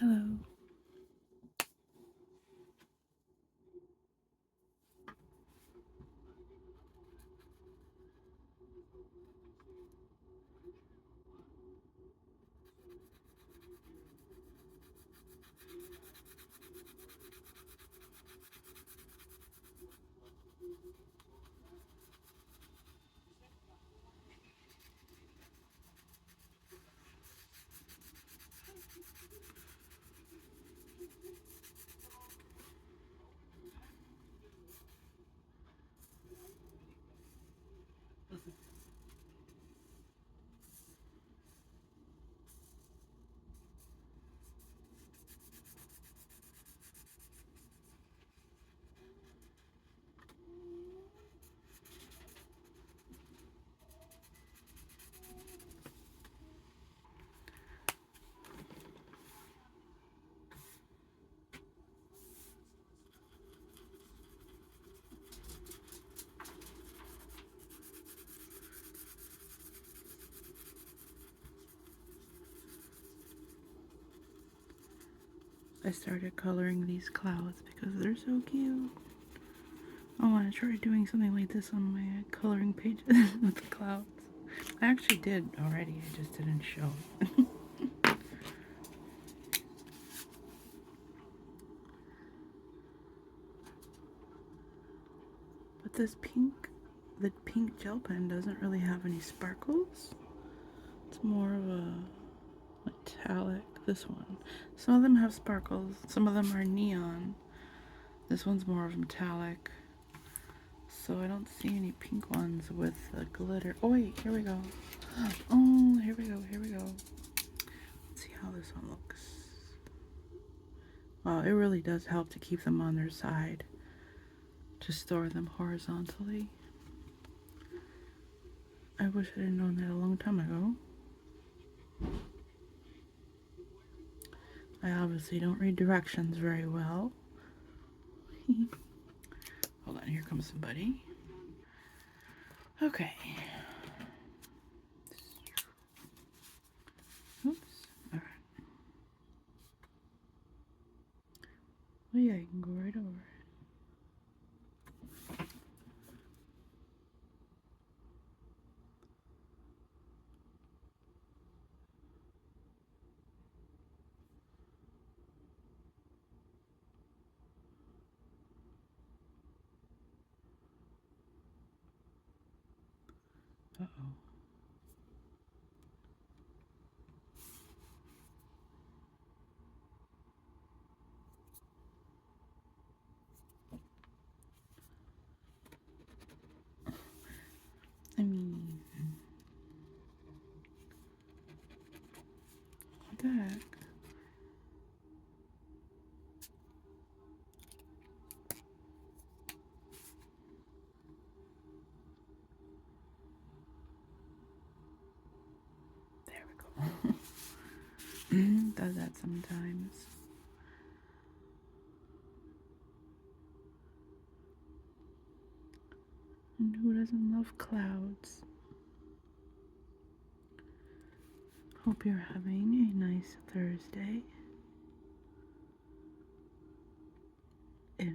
Hello. I started coloring these clouds because they're so cute. I want to try doing something like this on my coloring pages with the clouds. I actually did already, I just didn't show it. But this the pink gel pen doesn't really have any sparkles. It's more of a metallic, this one. Some of them have sparkles, some of them are neon. This one's more of metallic. So I don't see any pink ones with the glitter. Oh wait, here we go. Oh, here we go. Let's see how this one looks. Wow, it really does help to keep them on their side, to store them horizontally. I wish I had known that a long time ago. I obviously don't read directions very well. Hold on, here comes somebody. Okay. Oops. Alright. Oh yeah, you can go right over it. Uh-oh. I mean, what the heck? There we go. Does that sometimes. And who doesn't love clouds? Hope you're having a nice Thursday. It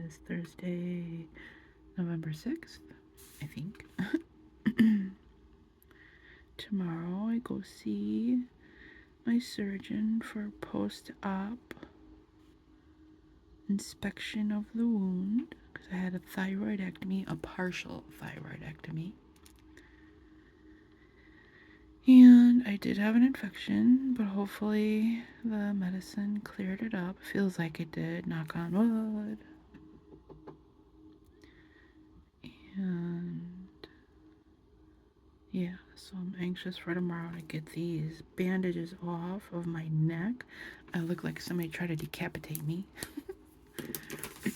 is Thursday, November 6th, I think. Tomorrow I go see my surgeon for post-op inspection of the wound because I had a thyroidectomy, a partial thyroidectomy. And I did have an infection, but hopefully the medicine cleared it up. Feels like it did, knock on wood. And yeah, so I'm anxious for tomorrow to get these bandages off of my neck. I look like somebody tried to decapitate me. I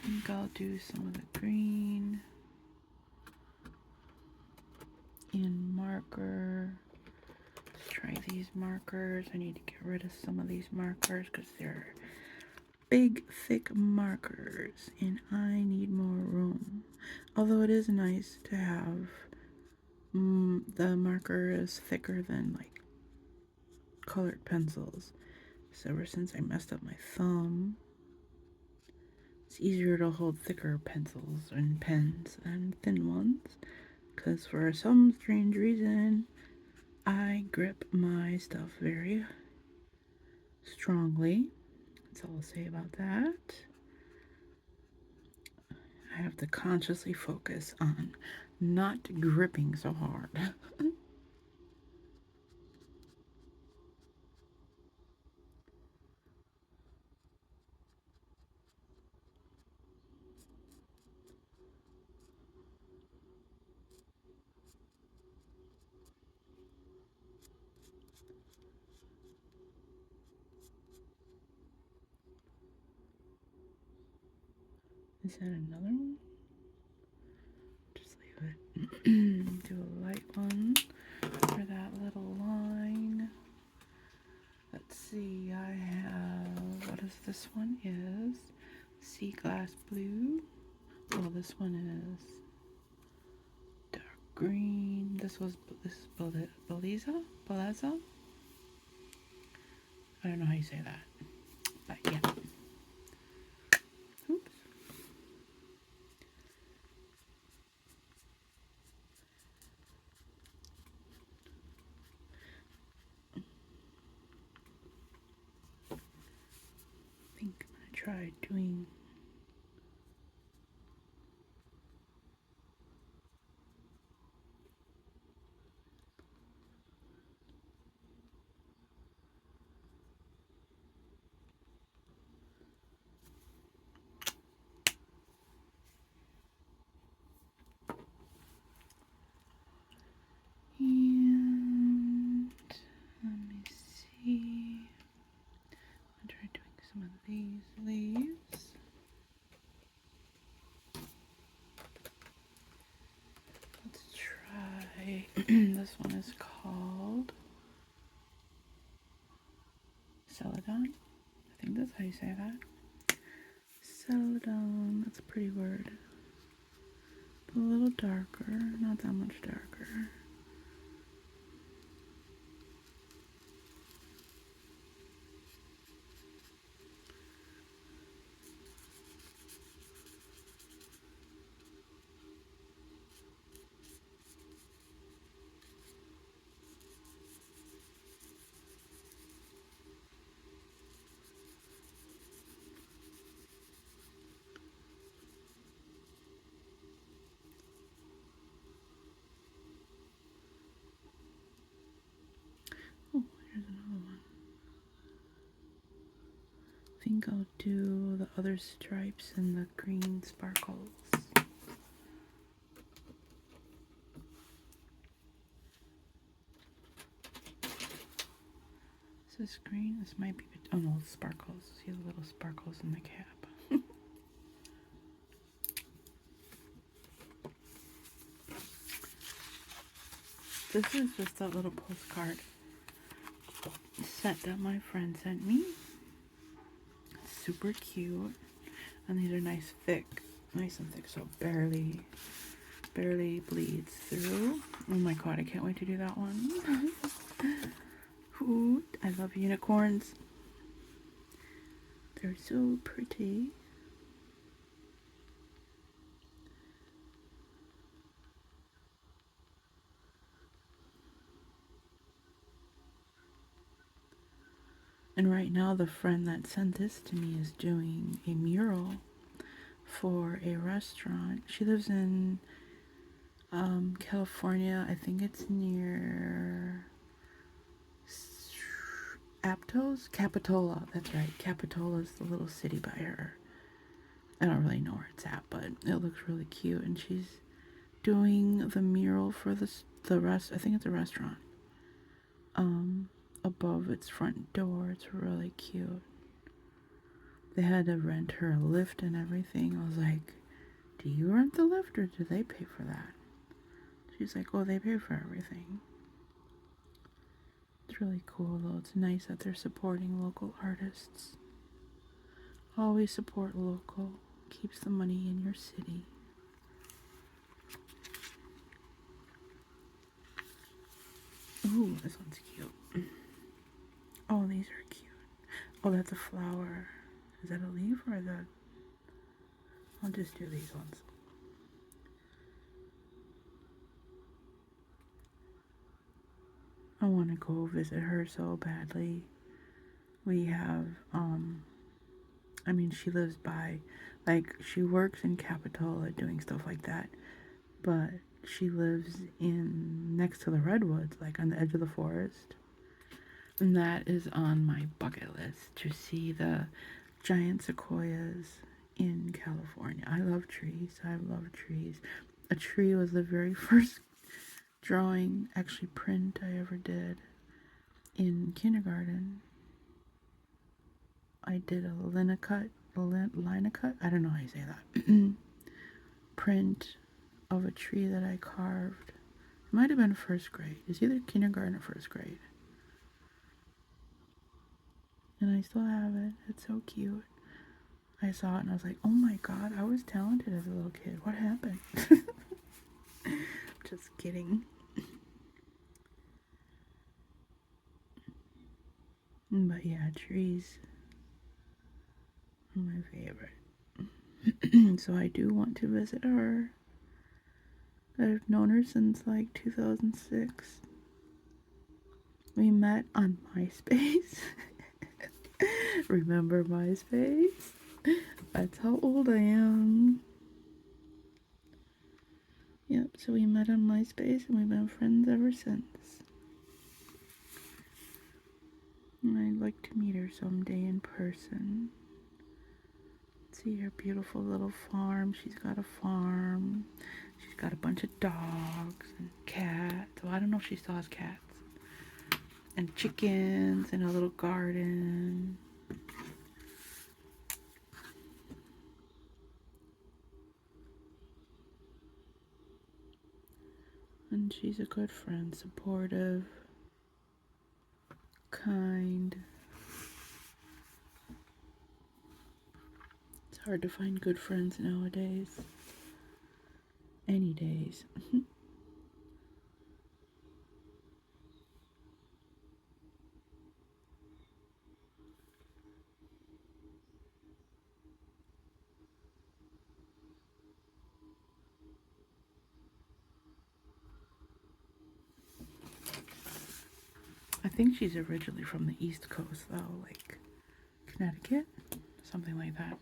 think I'll do some of the green in marker. Let's try these markers. I need to get rid of some of these markers because they're big, thick markers, and I need more room. Although it is nice to have the marker is thicker than like colored pencils. So ever since I messed up my thumb, it's easier to hold thicker pencils and pens than thin ones. Because for some strange reason, I grip my stuff very strongly. That's all I'll say about that. I have to consciously focus on not gripping so hard. Is that another one? Just leave it. Do a light one for that little line. Let's see, I have, what is this one is? Sea glass blue. Well, this one is dark green. This is Beliza? I don't know how you say that. But yeah. Oops. I think I'm gonna try doing and let me see. I'm trying doing some of these leaves. Let's try this one is called Celadon. I think that's how you say that. Celadon, that's a pretty word. A little darker, not that much darker. Oh, here's another one. I think I'll do the other stripes and the green sparkles. Is this green? This might be, oh no, sparkles. See the little sparkles in the cap. This is just a little postcard set that my friend sent me. It's super cute. And these are nice and thick, so barely bleeds through. Oh my god, I can't wait to do that one. Ooh, I love unicorns. They're so pretty. And right now, the friend that sent this to me is doing a mural for a restaurant. She lives in California. I think it's near Aptos? Capitola. That's right. Capitola is the little city by her. I don't really know where it's at, but it looks really cute. And she's doing the mural for I think it's a restaurant. Above its front door. It's really cute. They had to rent her a lift and everything. I was like, do you rent the lift or do they pay for that? She's like, oh, they pay for everything. It's really cool though. It's nice that they're supporting local artists. Always support local. Keeps the money in your city. Ooh, this one's cute. Oh, these are cute. Oh, that's a flower. Is that a leaf or is that? I'll just do these ones. I want to go visit her so badly. We have, I mean, she lives by, like, she works in Capitola doing stuff like that, but she lives next to the redwoods, like on the edge of the forest. And that is on my bucket list, to see the giant sequoias in California. I love trees. I love trees. A tree was the very first drawing, actually print, I ever did in kindergarten. I did a linocut, I don't know how you say that, print of a tree that I carved. It might have been first grade. It's either kindergarten or first grade. And I still have it. It's so cute. I saw it and I was like, oh my god, I was talented as a little kid. What happened? Just kidding. But yeah, trees are my favorite. So I do want to visit her. I've known her since like 2006. We met on MySpace. Remember MySpace? That's how old I am. Yep, so we met on MySpace and we've been friends ever since. And I'd like to meet her someday in person. See her beautiful little farm. She's got a farm. She's got a bunch of dogs and cats. Well, I don't know if she still has cats. And chickens and a little garden. And she's a good friend, supportive, kind. It's hard to find good friends nowadays. Any days. I think she's originally from the East Coast, though, like Connecticut, something like that.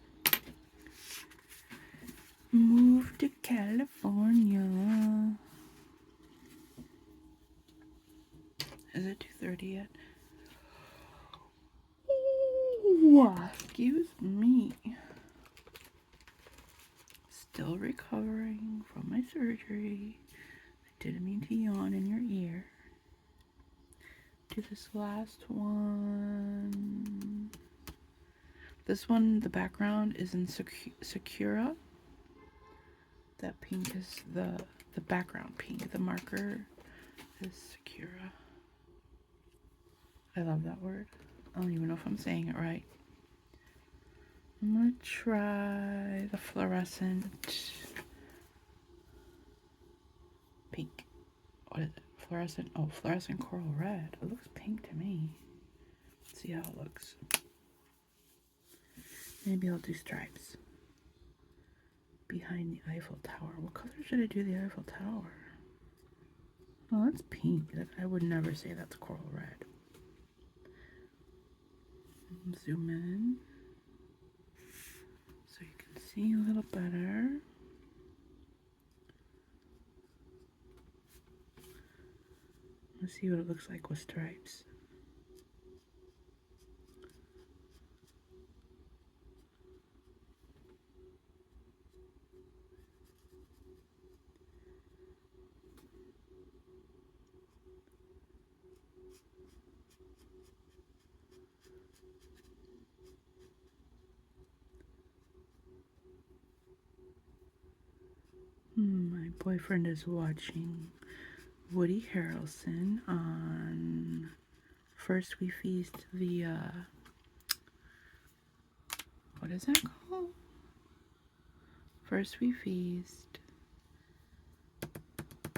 Moved to California. Is it 2:30 yet? Ooh, excuse me. Still recovering from my surgery. I didn't mean to yawn in your ear. Do this last one. This one, the background is in Sakura. That pink is the background pink. The marker is Sakura. I love that word. I don't even know if I'm saying it right. I'm gonna try the fluorescent pink. What is it? Fluorescent, oh, fluorescent coral red. It looks pink to me. Let's see how it looks. Maybe I'll do stripes. Behind the Eiffel Tower. What color should I do the Eiffel Tower? Oh, that's pink. I would never say that's coral red. Zoom in so you can see a little better. Let's see what it looks like with stripes. My boyfriend is watching Woody Harrelson on First We Feast, the what is that called? First We Feast,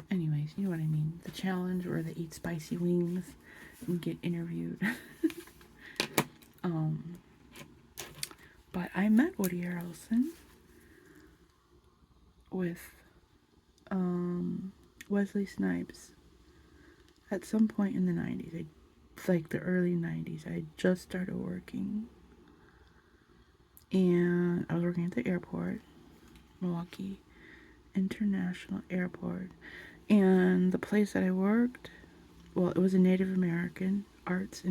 and anyways, you know what I mean. The challenge where they eat spicy wings and get interviewed. But I met Woody Harrelson with Wesley Snipes at some point in the 90s. Like the early 90s. I just started working. And I was working at the airport, Milwaukee International Airport. And the place that I worked, well, it was a Native American art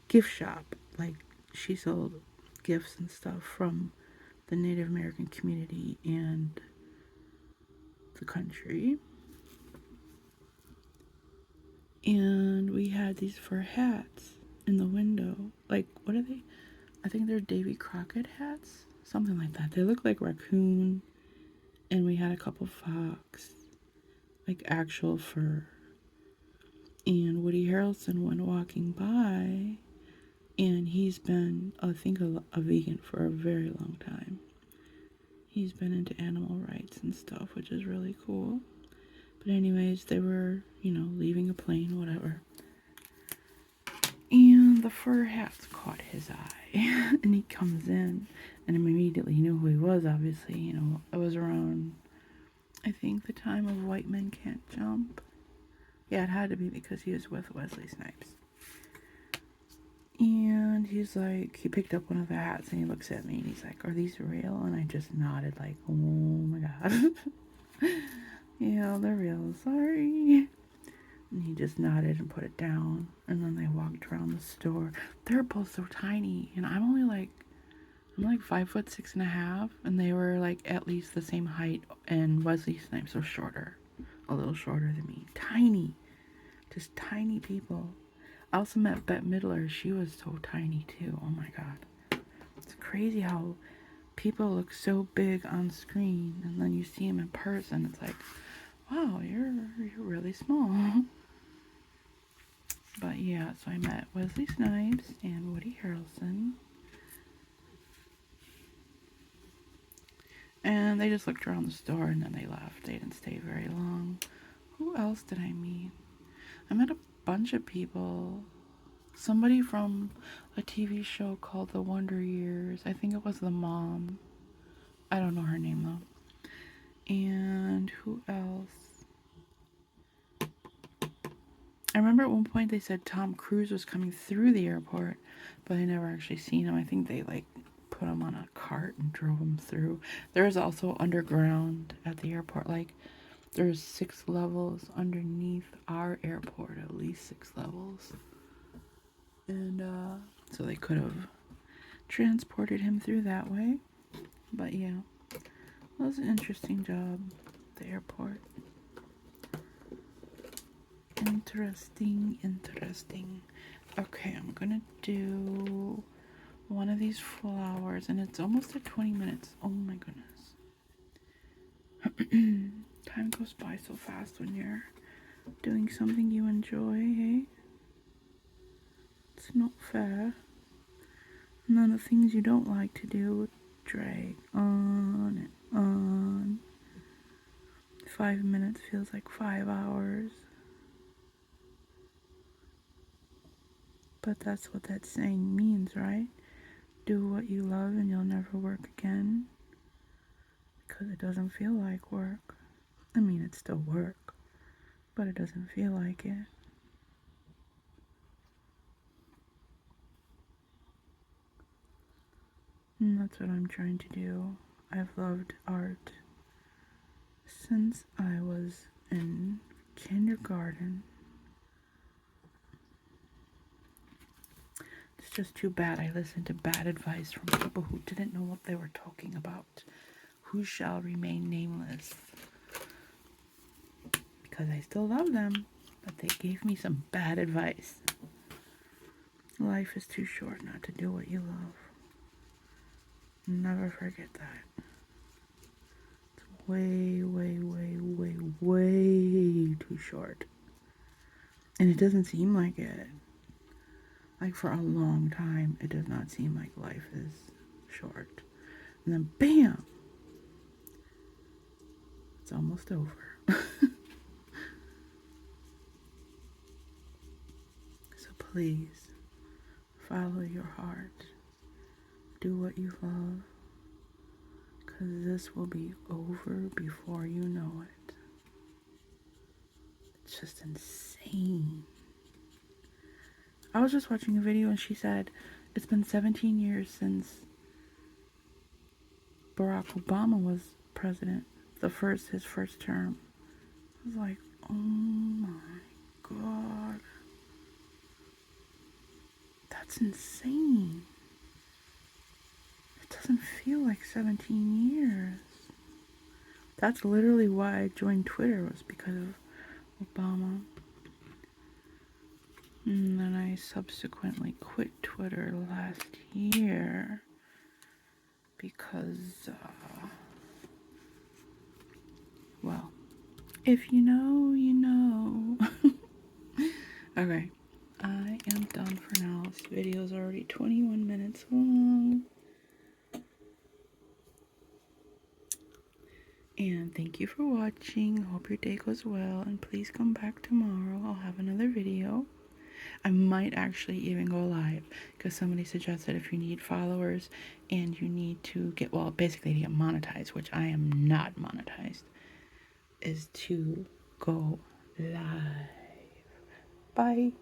gift shop. Like, she sold gifts and stuff from the Native American community and the country. And we had these fur hats in the window. Like, what are they? I think they're Davy Crockett hats. Something like that. They look like raccoon. And we had a couple fox. Like actual fur. And Woody Harrelson went walking by. And he's been, I think, a vegan for a very long time. He's been into animal rights and stuff, which is really cool. But anyways, they were, leaving a plane, whatever. And the fur hats caught his eye. And he comes in. And immediately he knew who he was, obviously. It was around, I think, the time of White Men Can't Jump. Yeah, it had to be because he was with Wesley Snipes. And he's like, he picked up one of the hats and he looks at me and he's like, "Are these real?" And I just nodded like, "Oh my God." "Yeah, they're real, sorry." And he just nodded and put it down. And then they walked around the store. They're both so tiny. And I'm like 5'6.5", and they were like at least the same height. And Wesley Snipes was shorter, a little shorter than me. Tiny, just tiny people. I also met Bette Midler. She was so tiny too. Oh my God. It's crazy how people look so big on screen and then you see them in person. It's like, wow, you're really small. But yeah, so I met Wesley Snipes and Woody Harrelson. And they just looked around the store and then they left. They didn't stay very long. Who else did I meet? I met a bunch of people. Somebody from a TV show called The Wonder Years. I think it was the mom. I don't know her name though. And who else? I remember at one point they said Tom Cruise was coming through the airport, but I never actually seen him. I think they put him on a cart and drove him through. There is also underground at the airport. There's 6 levels underneath our airport, at least 6 levels. And so they could have transported him through that way. But yeah, it was an interesting job, the airport. Interesting. Okay, I'm gonna do one of these flowers, and it's almost at 20 minutes. Oh my goodness. Time goes by so fast when you're doing something you enjoy, hey? It's not fair. And then the things you don't like to do drag on and on. 5 minutes feels like 5 hours. But that's what that saying means, right? Do what you love and you'll never work again. Because it doesn't feel like work. I mean, it's still work, but it doesn't feel like it. And that's what I'm trying to do. I've loved art since I was in kindergarten. It's just too bad I listened to bad advice from people who didn't know what they were talking about. Who shall remain nameless. Because I still love them, but they gave me some bad advice. Life is too short not to do what you love. Never forget that. It's way, way, way, way, way too short. And it doesn't seem like it. Like for a long time, it does not seem like life is short. And then bam! It's almost over. So please, follow your heart. Do what you love. Because this will be over before you know it. It's just insane. I was just watching a video and she said it's been 17 years since Barack Obama was president. His first term. I was like, oh my God. That's insane. It doesn't feel like 17 years. That's literally why I joined Twitter, was because of Obama. And then I subsequently quit Twitter last year because, well, if you know, you know. Okay, I am done for now. This video is already 21 minutes long. And thank you for watching. Hope your day goes well. And please come back tomorrow. I'll have another video. I might actually even go live because somebody suggested if you need followers and you need to get, well, basically to get monetized, which I am not monetized, is to go live. Bye.